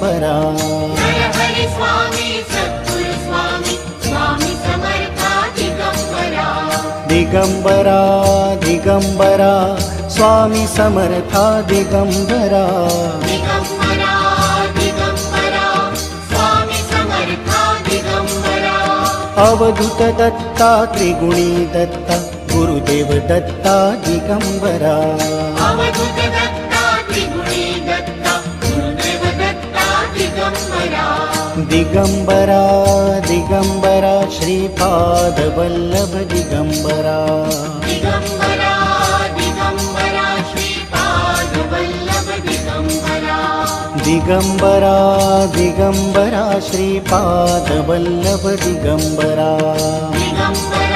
Digambara. Jai Hari Swami Sadguru Swami Swami Samartha Digambara. Digambara Digambara Swami Samartha Digambara. Digambara Digambara Swami Samartha Digambara. Avadhoot Datta त्रिगुणी Datta Gurudev Datta Digambara. Avadhoot Datta त्रिगुणी Datta Gurudev Datta Digambara. Digambara Digambara Shripad Vallabh Digambara. Digambara Digambara Shripad Vallabh Digambara. Digambara Digambara Shripad Vallabh Digambara. Digambara